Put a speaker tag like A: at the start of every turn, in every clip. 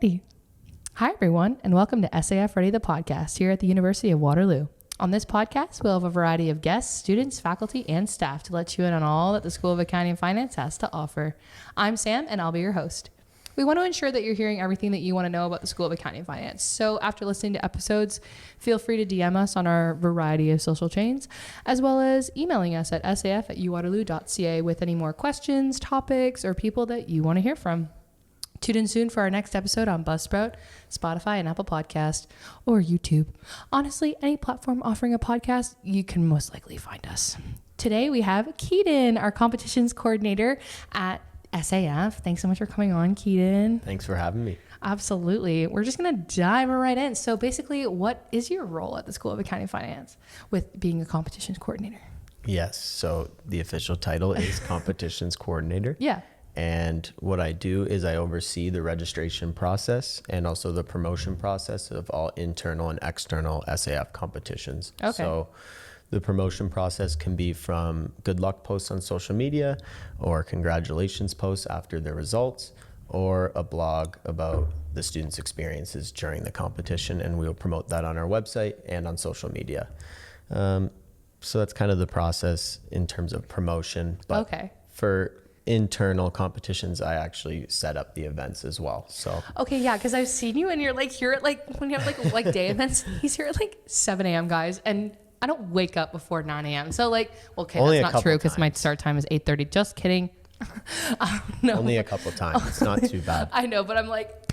A: Alrighty. Hi, everyone, and welcome to SAF Ready the Podcast here at the University of Waterloo. On this podcast, we'll have a variety of guests, students, faculty, and staff to let you in on all that the School of Accounting and Finance has to offer. I'm Sam, and I'll be your host. We want to ensure that you're hearing everything that you want to know about the School of Accounting and Finance. So after listening to episodes, feel free to DM us on our variety of social chains, as well as emailing us at saf@uwaterloo.ca with any more questions, topics, or people that you want to hear from. Tune in soon for our next episode on Buzzsprout, Spotify, and Apple Podcast, or YouTube. Honestly, any platform offering a podcast, you can most likely find us. Today we have Keidon, our competitions coordinator at SAF. Thanks so much for coming on, Keidon.
B: Thanks for having me.
A: Absolutely. We're just going to dive right in. So basically, what is your role at the School of Accounting and Finance with being a competitions coordinator?
B: Yes. So the official title is competitions coordinator.
A: Yeah.
B: And what I do is I oversee the registration process and also the promotion process of all internal and external SAF competitions.
A: Okay.
B: So the promotion process can be from good luck posts on social media or congratulations posts after the results or a blog about the students' experiences during the competition. And we'll promote that on our website and on social media. So that's kind of the process in terms of promotion. But
A: Okay.
B: for internal competitions, I actually set up the events as well. So
A: Okay, yeah, because I've seen you and you're like here at like when you have like day events, he's here at like 7 a.m. guys, and I don't wake up before 9 a.m. So like, okay,
B: Only
A: that's
B: a
A: not true
B: couple
A: because my start time is 8:30. Just kidding. I don't know.
B: only a couple times. It's not too bad.
A: I know, but I'm like,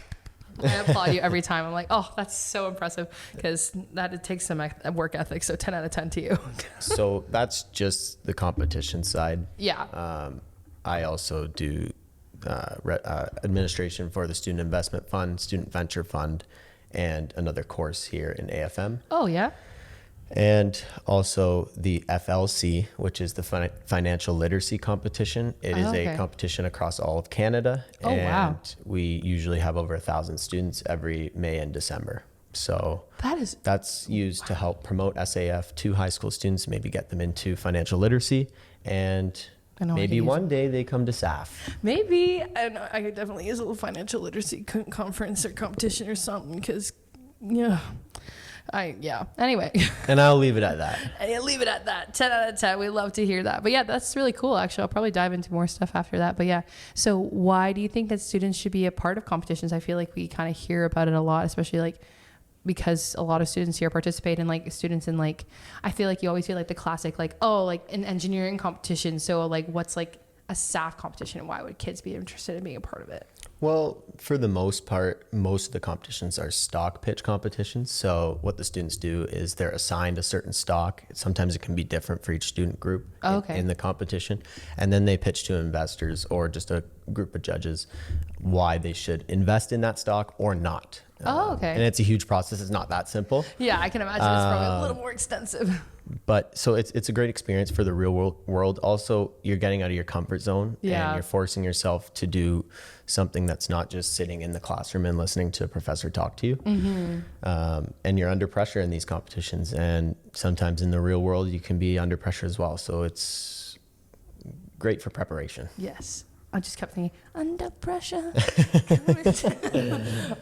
A: I applaud you every time. I'm like, oh, that's so impressive because it takes some work ethic. So 10 out of 10 to you.
B: So that's just the competition side.
A: Yeah.
B: I also do administration for the Student Investment Fund, Student Venture Fund, and another course here in AFM.
A: Oh, yeah.
B: And also the FLC, which is the Financial Literacy Competition. It is
A: okay.
B: a competition across all of Canada.
A: Oh,
B: and
A: wow.
B: we usually have over 1,000 students every May and December. So that's used to help promote SAF to high school students, maybe get them into financial literacy, and maybe one day they come to SAF.
A: Maybe. I could definitely use a little financial literacy conference or competition or something because, Anyway.
B: And I'll leave it at that.
A: And leave it at that. 10 out of 10. We love to hear that. But yeah, that's really cool. Actually, I'll probably dive into more stuff after that. But yeah. So why do you think that students should be a part of competitions? I feel like we kind of hear about it a lot, especially like because a lot of students here participate in like students in like, I feel like you always hear like the classic, like, oh, like an engineering competition. So like what's like a SAF competition and why would kids be interested in being a part of it?
B: Well, for the most part, most of the competitions are stock pitch competitions. So what the students do is they're assigned a certain stock. Sometimes it can be different for each student group in the competition. And then they pitch to investors or just a group of judges why they should invest in that stock or not.
A: Okay.
B: And it's a huge process. It's not that simple.
A: Yeah, I can imagine it's probably a little more extensive.
B: But so it's a great experience for the real world. Also, you're getting out of your comfort zone and you're forcing yourself to do something that's not just sitting in the classroom and listening to a professor talk to you. Mm-hmm. And you're under pressure in these competitions. And sometimes in the real world, you can be under pressure as well. So it's great for preparation.
A: Yes. I just kept thinking, under pressure.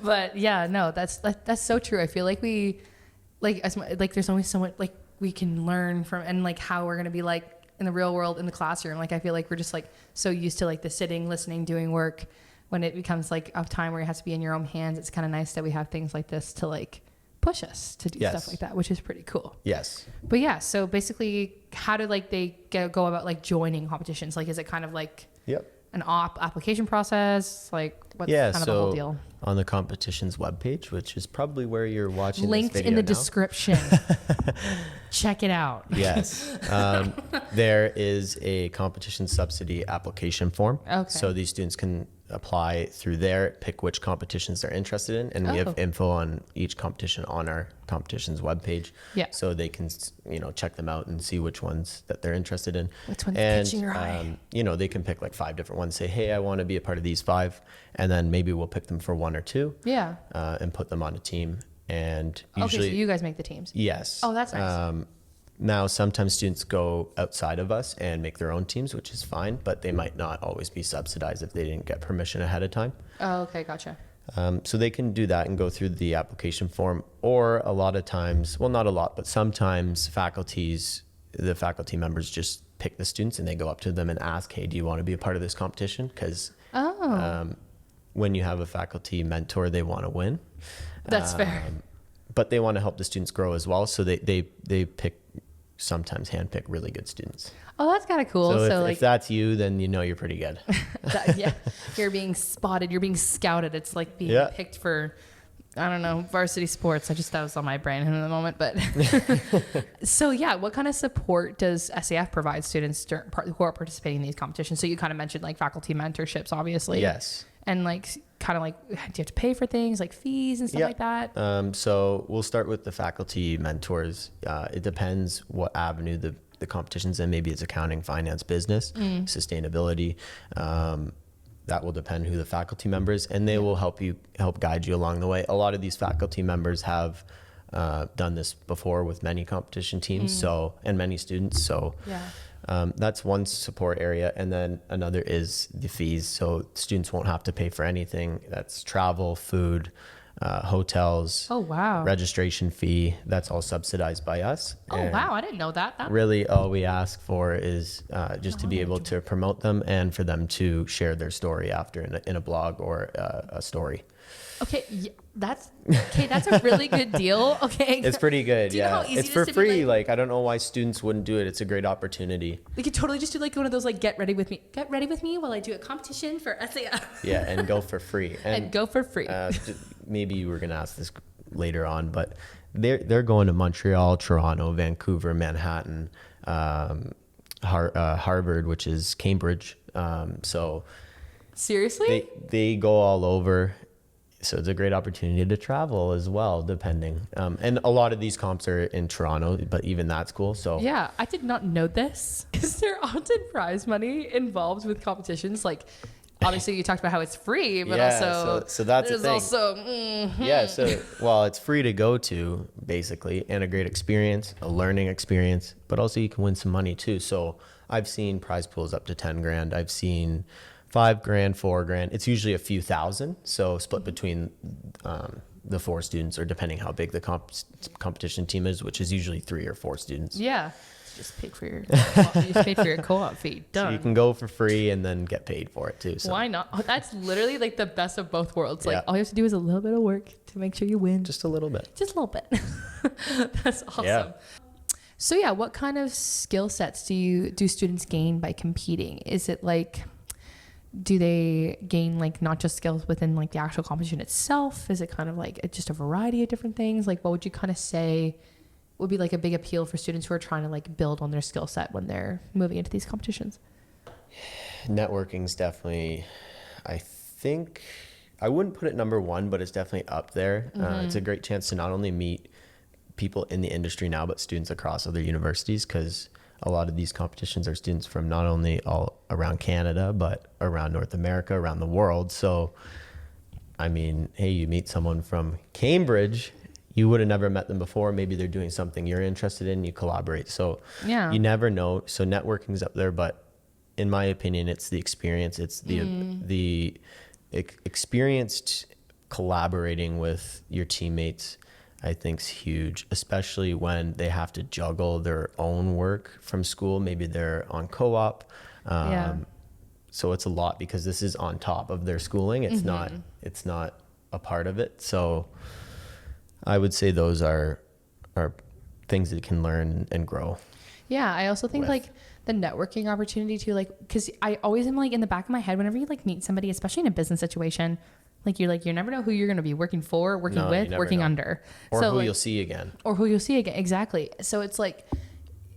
A: But yeah, no, that's so true. I feel like there's always so much like we can learn from and like how we're going to be like in the real world in the classroom. Like I feel like we're just like so used to like the sitting, listening, doing work. When it becomes like a time where it has to be in your own hands, it's kind of nice that we have things like this to like push us to do stuff like that, which is pretty cool.
B: Yes.
A: But yeah, so basically how do like they go about like joining competitions? Like, is it kind of like an application process? Like what's kind of the whole deal?
B: On the competition's webpage, which is probably where you're watching
A: linked
B: this video
A: in the
B: now.
A: Description. Check it out.
B: Yes. There is a competition subsidy application form.
A: Okay.
B: So these students can apply through there, pick which competitions they're interested in. And we have info on each competition on our competition's webpage.
A: Yeah.
B: So they can, check them out and see which ones that they're interested in.
A: Which one's catching your eye?
B: They can pick like 5 different ones, say, hey, I want to be a part of these 5. And then maybe we'll pick them for 1 or 2.
A: Yeah.
B: And put them on a team. And usually,
A: so you guys make the teams?
B: Yes.
A: Oh, that's nice.
B: Now, sometimes students go outside of us and make their own teams, which is fine, but they might not always be subsidized if they didn't get permission ahead of time.
A: Oh, okay. Gotcha.
B: So they can do that and go through the application form, or a lot of times, well, not a lot, but sometimes the faculty members just pick the students and they go up to them and ask, hey, do you want to be a part of this competition? Because when you have a faculty mentor, they want to win.
A: That's fair.
B: But they want to help the students grow as well. So they sometimes handpick really good students.
A: Oh, that's kind of cool.
B: So if that's you, then you're pretty good.
A: Yeah, you're being spotted. You're being scouted. It's like being picked for, I don't know, varsity sports. That was on my brain in the moment. But so yeah, what kind of support does SAF provide students who are participating in these competitions? So you kind of mentioned like faculty mentorships, obviously.
B: Yes.
A: And like kind of like, do you have to pay for things like fees and stuff like that?
B: So we'll start with the faculty mentors. It depends what avenue the competition's in. Maybe it's accounting, finance, business, sustainability. That will depend who the faculty members, and they will help guide you along the way. A lot of these faculty members have done this before with many competition teams, and many students. So that's one support area. And then another is the fees. So students won't have to pay for anything. That's travel, food, hotels.
A: Oh, wow.
B: Registration fee. That's all subsidized by us.
A: Oh, wow. I didn't know that.
B: Really all we ask for is just to be able to promote them and for them to share their story after in a blog or a story.
A: Okay, that's a really good deal. Okay,
B: it's pretty good.
A: Do you know how easy
B: it's for free. Like I don't know why students wouldn't do it. It's a great opportunity.
A: We could totally just do like one of those like get ready with me while I do a competition for SAF.
B: Yeah, and go for free.
A: And go for free.
B: Maybe you were gonna ask this later on, but they're going to Montreal, Toronto, Vancouver, Manhattan, Harvard, which is Cambridge. So
A: seriously,
B: they go all over. So it's a great opportunity to travel as well, depending. And a lot of these comps are in Toronto, but even that's cool. So
A: yeah, I did not know this. Is there often prize money involved with competitions? Like, obviously you talked about how it's free, but also
B: so that's the thing.
A: Also,
B: it's free to go to basically, and a great experience, a learning experience, but also you can win some money too. So I've seen prize pools up to 10 grand. I've seen $5,000, $4,000. It's usually a few thousand. So split between the 4 students, or depending how big the competition team is, which is usually 3 or 4 students.
A: Yeah. Just paid for your co-op fee. Done.
B: So you can go for free and then get paid for it too. So.
A: Why not? Oh, that's literally like the best of both worlds. Like all you have to do is a little bit of work to make sure you win.
B: Just a little bit.
A: Just a little bit. That's awesome.
B: Yeah.
A: So yeah, what kind of skill sets do students gain by competing? Is it like, do they gain like not just skills within like the actual competition itself? Is it kind of like just a variety of different things? Like what would you kind of say would be like a big appeal for students who are trying to like build on their skill set when they're moving into these competitions?
B: Networking's definitely, I think, I wouldn't put it number one, but it's definitely up there. It's a great chance to not only meet people in the industry now, but students across other universities, because a lot of these competitions are students from not only all around Canada, but around North America, around the world. So, I mean, hey, you meet someone from Cambridge, you would have never met them before. Maybe they're doing something you're interested in, you collaborate. So you never know. So networking's up there, but in my opinion, it's the experience. It's the experienced collaborating with your teammates, I think, is huge, especially when they have to juggle their own work from school. Maybe they're on co-op. So it's a lot because this is on top of their schooling. It's not a part of it. So I would say those are things that you can learn and grow. Yeah,
A: I also think like the networking opportunity too, like, because I always am like in the back of my head whenever you like meet somebody, especially in a business situation, like you never know who you're going to be working for, working under,
B: or
A: so
B: who
A: like,
B: you'll see again,
A: exactly. So it's like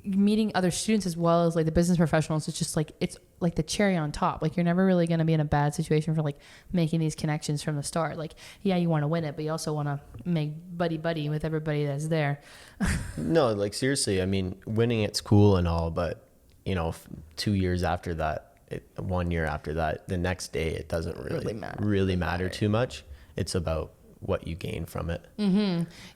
A: meeting other students as well as like the business professionals. It's like the cherry on top. Like you're never really going to be in a bad situation for like making these connections from the start. Like, yeah, you want to win it, but you also want to make buddy with everybody that's there.
B: No, like seriously, I mean, winning it's cool and all, but 2 years after that, 1 year after that, the next day, it doesn't really matter too much. It's about what you gain from it.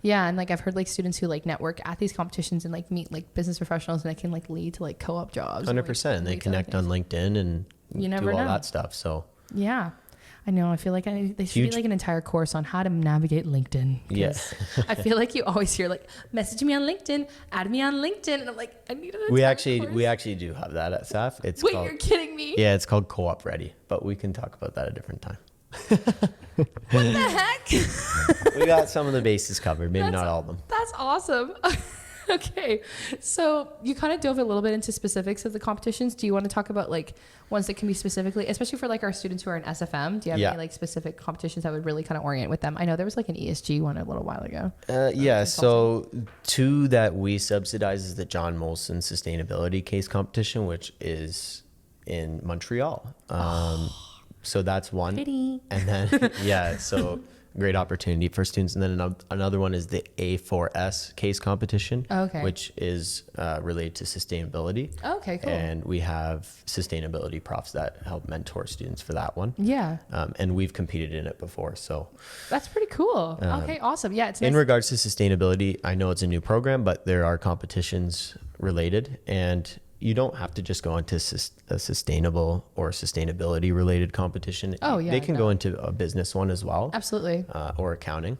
A: Yeah, and like I've heard like students who like network at these competitions and like meet like business professionals, and it can like lead to like co-op jobs.
B: 100%. They connect on LinkedIn and
A: you never
B: do all
A: know
B: that stuff. So
A: yeah, I know. I feel like they should be like an entire course on how to navigate LinkedIn.
B: Yes.
A: I feel like you always hear like, message me on LinkedIn, add me on LinkedIn. And I'm like, I need an entire course.
B: We actually do have that at SAF.
A: Wait, you're kidding me?
B: Yeah, it's called Co-op Ready, but we can talk about that a different time.
A: What the heck?
B: We got some of the bases covered, maybe not all of them.
A: That's awesome. Okay, so you kind of dove a little bit into specifics of the competitions. Do you want to talk about like ones that can be specifically, especially for like our students who are in SFM? Do you have any like specific competitions that would really kind of orient with them? I know there was like an ESG one a little while ago.
B: So two that we subsidize is the John Molson Sustainability Case Competition, which is in Montreal. So that's one.
A: Pretty.
B: And then, so great opportunity for students. And then another one is the A4S case competition, which is related to sustainability.
A: Okay, cool.
B: And we have sustainability profs that help mentor students for that one.
A: Yeah.
B: And we've competed in it before. So
A: that's pretty cool. Okay, awesome. Yeah. It's nice.
B: In regards to sustainability, I know it's a new program, but there are competitions related, and you don't have to just go into a sustainable or sustainability related competition.
A: Oh, yeah.
B: They can go into a business one as well.
A: Absolutely.
B: Or accounting.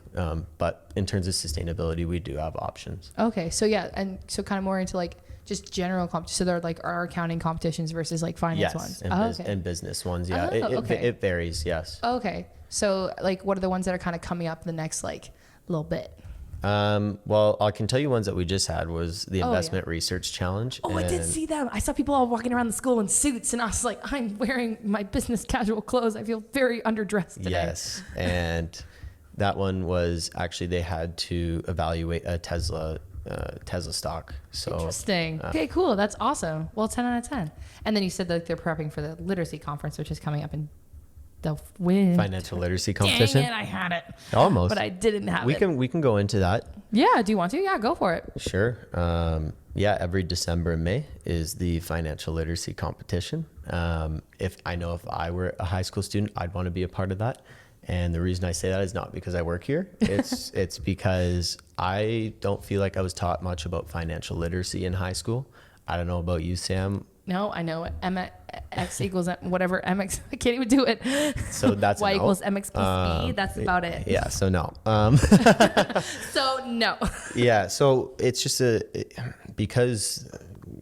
B: But in terms of sustainability, we do have options.
A: Okay. So yeah. And so kind of more into like just general competitions. So they're like our accounting competitions versus like finance ones.
B: And business ones. Yeah. It varies. Yes.
A: Okay. So like what are the ones that are kind of coming up the next like little bit?
B: Well, I can tell you ones that we just had was the Investment Research Challenge.
A: Oh, I did see them. I saw people all walking around the school in suits, and I was like, I'm wearing my business casual clothes. I feel very underdressed today.
B: Yes. And that one was actually, they had to evaluate a Tesla stock. So
A: interesting. Okay, cool. That's awesome. Well, 10 out of 10. And then you said that they're prepping for the literacy conference, which is coming up in the win.
B: Financial literacy competition.
A: Dang it, I had it.
B: Almost.
A: But I didn't have it.
B: We can go into that.
A: Yeah, do you want to? Yeah, go for it.
B: Sure. Every December and May is the financial literacy competition. If I were a high school student, I'd want to be a part of that. And the reason I say that is not because I work here. It's because I don't feel like I was taught much about financial literacy in high school. I don't know about you, Sam.
A: No, I know it. X equals whatever MX. I can't even do it.
B: So that's
A: Y equals MX plus B. That's about it.
B: Yeah. So no.
A: So no.
B: Yeah. So it's just because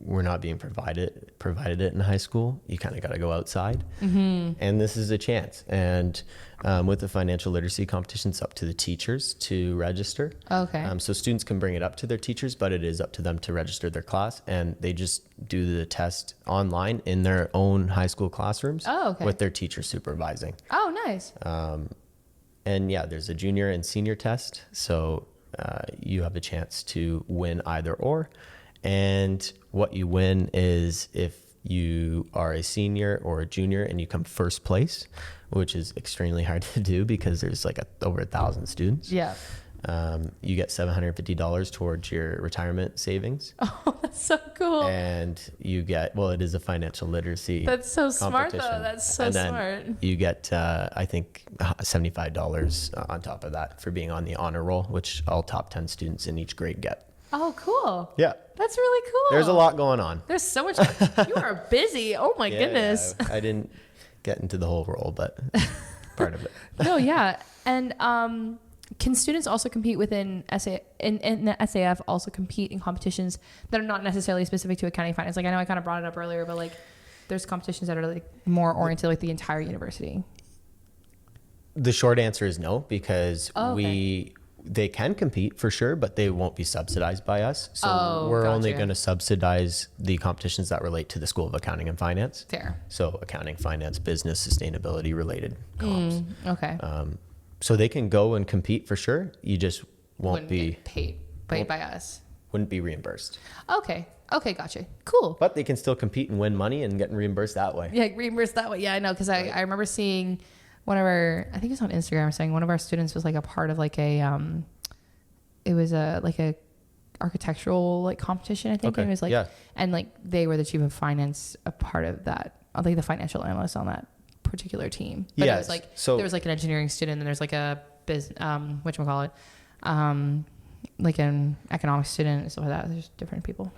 B: we're not being provided it in high school, you kind of got to go outside. Mm-hmm. And this is a chance. And with the financial literacy competition, it's up to the teachers to register.
A: Okay.
B: So students can bring it up to their teachers, but it is up to them to register their class. And they just do the test online in their own high school classrooms with their teacher supervising.
A: Oh, nice.
B: And yeah, there's a junior and senior test. So you have a chance to win either or. And what you win is if you are a senior or a junior and you come first place, which is extremely hard to do because there's like over 1,000 students.
A: Yeah.
B: You get $750 towards your retirement savings.
A: Oh, that's so cool.
B: And you get, it is a financial literacy.
A: That's so smart though. That's so smart.
B: You get, I think, $75 on top of that for being on the honor roll, which all top 10 students in each grade get.
A: Oh, cool.
B: Yeah.
A: That's really cool.
B: There's a lot going on.
A: There's so much. You are busy. Oh my goodness.
B: I didn't get into the whole role, but part of it.
A: No, yeah. And can students also compete within in the SAF, also compete in competitions that are not necessarily specific to accounting finance? Like I know I kind of brought it up earlier, but like there's competitions that are like more oriented like the entire university.
B: The short answer is no, because they can compete for sure, but they won't be subsidized by us. So we're only going to subsidize the competitions that relate to the School of Accounting and Finance.
A: Fair.
B: So accounting, finance, business, sustainability related comps.
A: Okay.
B: So they can go and compete for sure. You just wouldn't be
A: paid by us.
B: Wouldn't be reimbursed.
A: Okay. Gotcha. Cool.
B: But they can still compete and win money and get reimbursed that way.
A: Yeah, reimbursed that way. Yeah, I know. Because I remember seeing one of our, I think it was on Instagram, saying one of our students was like a part of like a, it was a architectural like competition, I think. And it was like, and like they were the chief of finance, a part of that, like the financial analyst on that particular team. But it was like, so there was like an engineering student and there's like a whatchamacallit, like an economics student and stuff like that. There's different people.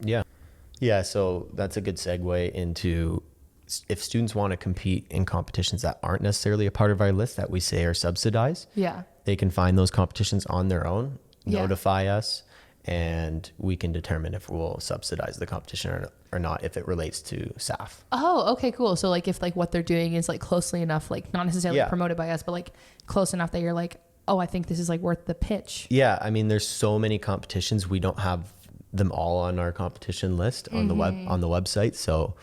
B: Yeah. Yeah. So that's a good segue into if students want to compete in competitions that aren't necessarily a part of our list that we say are subsidized, they can find those competitions on their own, notify us, and we can determine if we'll subsidize the competition or not if it relates to SAF.
A: Oh, okay, cool. So like if like what they're doing is like closely enough, like not necessarily promoted by us, but like close enough that you're like, oh, I think this is like worth the pitch.
B: Yeah, I mean, there's so many competitions. We don't have them all on our competition list on the website. So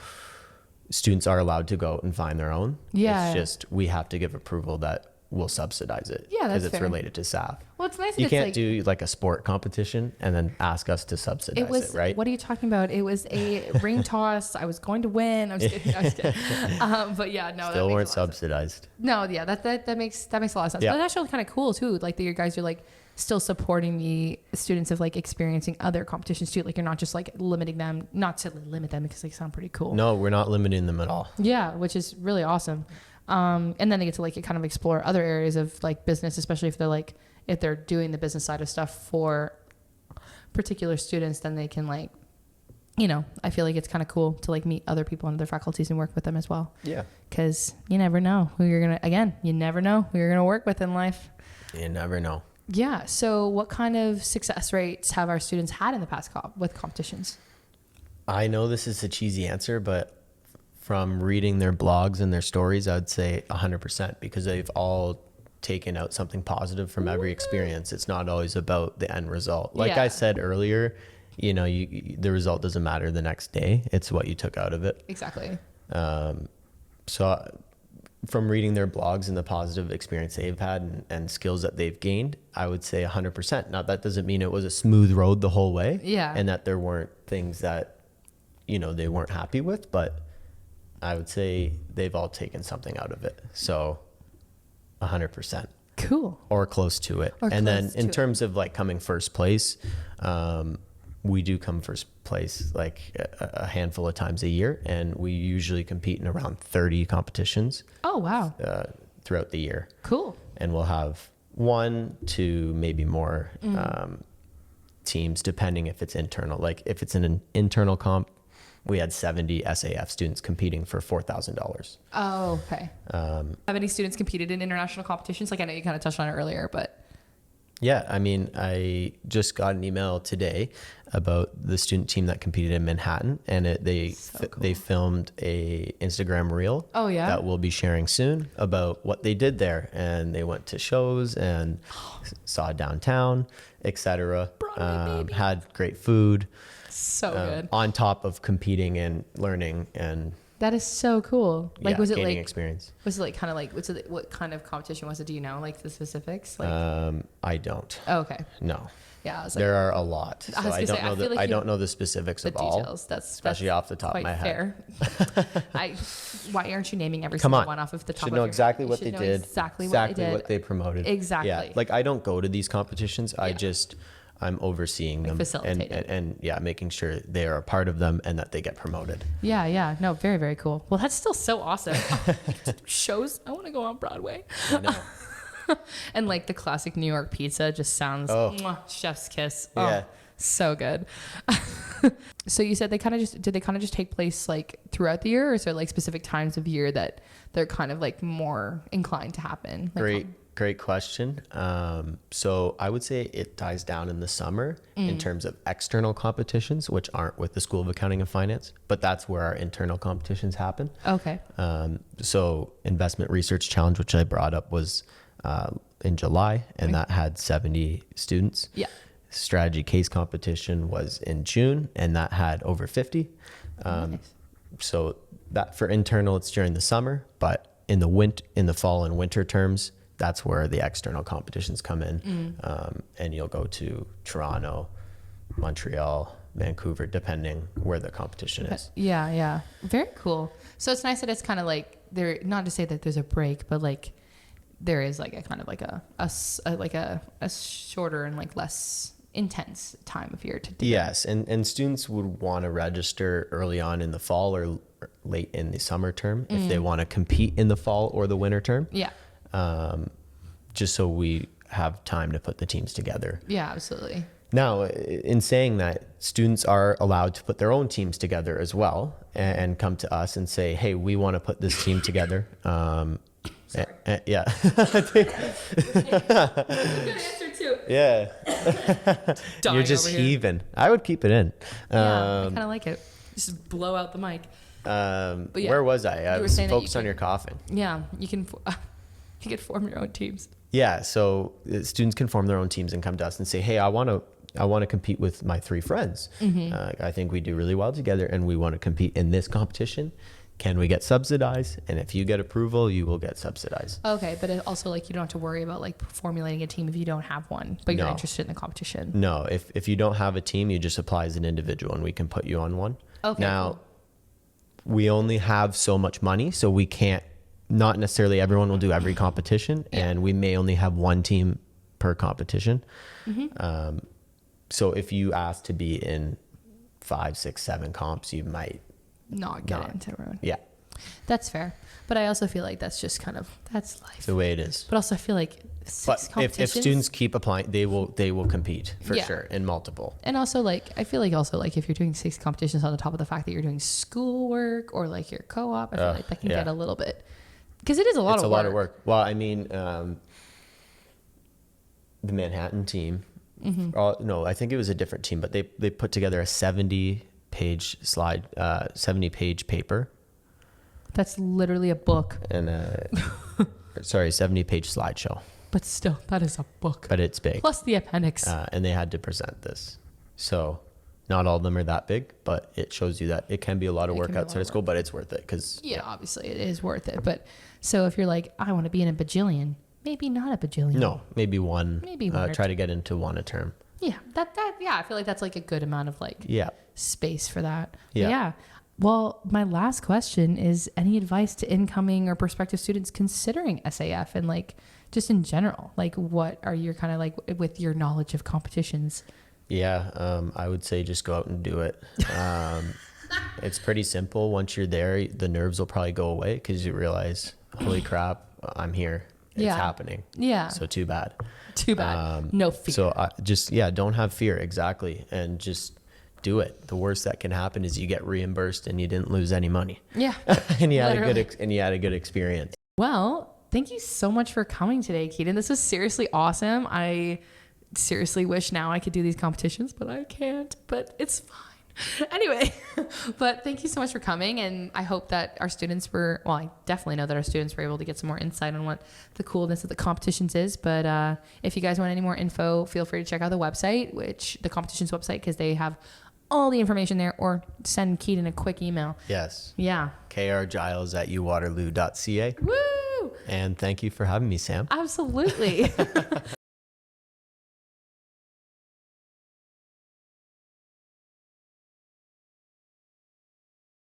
B: students are allowed to go out and find their own.
A: Yeah.
B: It's just we have to give approval that we'll subsidize it.
A: Yeah, that's
B: because it's related to SAF.
A: Well, it's nice.
B: You can't do like a sport competition and then ask us to subsidize it, right?
A: What are you talking about? It was a ring toss. I was going to win. I was kidding. But yeah, no,
B: still weren't subsidized.
A: No, yeah, that makes a lot of sense.
B: Yeah.
A: But that's actually kind of cool too. Like that you guys are like still supporting the students of like experiencing other competitions too. Like you're not just like limiting them, not to limit them because they sound pretty cool.
B: No, we're not limiting them at all.
A: Yeah, which is really awesome. And then they get to like kind of explore other areas of like business, especially if they're doing the business side of stuff for particular students, then they can like, you know, I feel like it's kind of cool to like meet other people in other faculties and work with them as well.
B: Yeah.
A: Cause you never know who you're going to work with in life.
B: You never know.
A: Yeah. So what kind of success rates have our students had in the past with competitions?
B: I know this is a cheesy answer, but from reading their blogs and their stories, I'd say 100% because they've all taken out something positive from every experience. It's not always about the end result. Like I said earlier, you know, the result doesn't matter the next day. It's what you took out of it.
A: Exactly.
B: So from reading their blogs and the positive experience they've had and skills that they've gained, I would say 100%. Now that doesn't mean it was a smooth road the whole way.
A: Yeah.
B: And that there weren't things that, you know, they weren't happy with, but I would say they've all taken something out of it. So 100%.
A: Cool.
B: Or close to it. And then in terms of like coming first place, we do come first place like a handful of times a year, and we usually compete in around 30 competitions.
A: Oh, wow.
B: Throughout the year.
A: Cool.
B: And we'll have 1 to maybe more teams, depending if it's internal. Like if it's an internal comp, we had 70 SAF students competing for $4,000.
A: Oh, okay. Have any students competed in international competitions? Like I know you kind of touched on it earlier, but.
B: Yeah, I mean, I just got an email today about the student team that competed in Manhattan, and they filmed a Instagram reel.
A: Oh yeah,
B: that we'll be sharing soon about what they did there, and they went to shows and saw downtown, etc. Had great food.
A: So good.
B: On top of competing and learning and.
A: That is so cool. Like, was it like
B: experience?
A: Was it like kind of like what kind of competition was it? Do you know like the specifics? Like,
B: I don't.
A: Oh, okay.
B: No.
A: Yeah, I was like,
B: there are a lot. So I don't know the specifics of all.
A: Details. That's
B: especially off the top of my head.
A: Why aren't you naming every single one off of the top?
B: Should know exactly what they did.
A: Exactly what they
B: promoted.
A: Exactly.
B: Yeah. Like I don't go to these competitions. Yeah. I'm overseeing them and making sure they are a part of them and that they get promoted.
A: Yeah. No, very, very cool. Well, that's still so awesome. Shows. I want to go on Broadway.
B: I know.
A: And like the classic New York pizza just sounds chef's kiss.
B: Yeah.
A: So good. So you said did they kind of just take place like throughout the year, or is there like specific times of year that they're kind of like more inclined to happen? Like,
B: Great question. So I would say it dies down in the summer in terms of external competitions, which aren't with the School of Accounting and Finance, but that's where our internal competitions happen.
A: Okay.
B: So Investment Research Challenge, which I brought up, was in July, and that had 70 students.
A: Yeah.
B: Strategy Case Competition was in June, and that had over 50.
A: Nice.
B: So that for internal, it's during the summer, but in the fall and winter terms, that's where the external competitions come in. And you'll go to Toronto, Montreal, Vancouver, depending where the competition is.
A: Yeah. Very cool. So it's nice that it's kind of like there, not to say that there's a break, but like there is like a kind of like a shorter and like less intense time of year to do.
B: Yes. And students would want to register early on in the fall or late in the summer term if they want to compete in the fall or the winter term.
A: Yeah.
B: Just so we have time to put the teams together.
A: Yeah, absolutely.
B: Now, in saying that, students are allowed to put their own teams together as well and come to us and say, hey, we want to put this team together. Yeah.
A: Good answer too.
B: Yeah. You're just heaving. I would keep it in.
A: Yeah, I kind of like it. Just blow out the mic.
B: But yeah, where was I? I was focused on your coughing.
A: Yeah, you can form your own teams.
B: Yeah, so students can form their own teams and come to us and say, hey, I want to compete with my 3 friends. I think we do really well together and we want to compete in this competition. Can we get subsidized? And if you get approval, you will get subsidized.
A: Okay, but it also like you don't have to worry about like formulating a team if you don't have one, but you're interested in the competition.
B: No, if you don't have a team, you just apply as an individual and we can put you on one.
A: Okay.
B: Now, we only have so much money, so we can't, not necessarily everyone will do every competition, and we may only have 1 team per competition. So if you ask to be in 5, 6, 7 comps, you might
A: not get into everyone.
B: Yeah.
A: That's fair. But I also feel like that's just kind of, that's life.
B: It's the way it is.
A: But also I feel like
B: if students keep applying, they will compete for sure in multiple.
A: And also like, I feel like also like if you're doing 6 competitions on the top of the fact that you're doing schoolwork or like your co-op, I feel like that can get a little bit, because it is a lot of work. It's a lot of work.
B: Well, I mean, the Manhattan team, no, I think it was a different team, but they put together a 70-page slide, 70-page paper.
A: That's literally a book.
B: And 70-page slideshow.
A: But still, that is a book.
B: But it's big.
A: Plus the appendix.
B: And they had to present this. So not all of them are that big, but it shows you that it can be a lot of work outside of school, but it's worth it. Because
A: obviously it is worth it. But so if you're like, I want to be in a bajillion, maybe not a bajillion.
B: No, maybe one.
A: Maybe one.
B: Try to get into 1 a term.
A: Yeah, I feel like that's like a good amount of like space for that.
B: Yeah.
A: Well, my last question is, any advice to incoming or prospective students considering SAF and like just in general? Like what are your kind of like with your knowledge of competitions?
B: Yeah, I would say just go out and do it. It's pretty simple. Once you're there, the nerves will probably go away because you realize, holy crap, I'm here. It's happening. Yeah. So too bad.
A: Too bad. No fear.
B: So don't have fear. Exactly. And just do it. The worst that can happen is you get reimbursed and you didn't lose any money.
A: Yeah.
B: and you had a good experience.
A: Well, thank you so much for coming today, Keidon. This was seriously awesome. I seriously wish now I could do these competitions, but I can't, but it's fine. Anyway, but thank you so much for coming. And I hope that our students I definitely know that our students were able to get some more insight on what the coolness of the competitions is. But if you guys want any more info, feel free to check out the website, the competitions website, because they have all the information there, or send Keidon a quick email.
B: Yes.
A: Yeah.
B: krgiles@uwaterloo.ca.
A: Woo!
B: And thank you for having me, Sam.
A: Absolutely.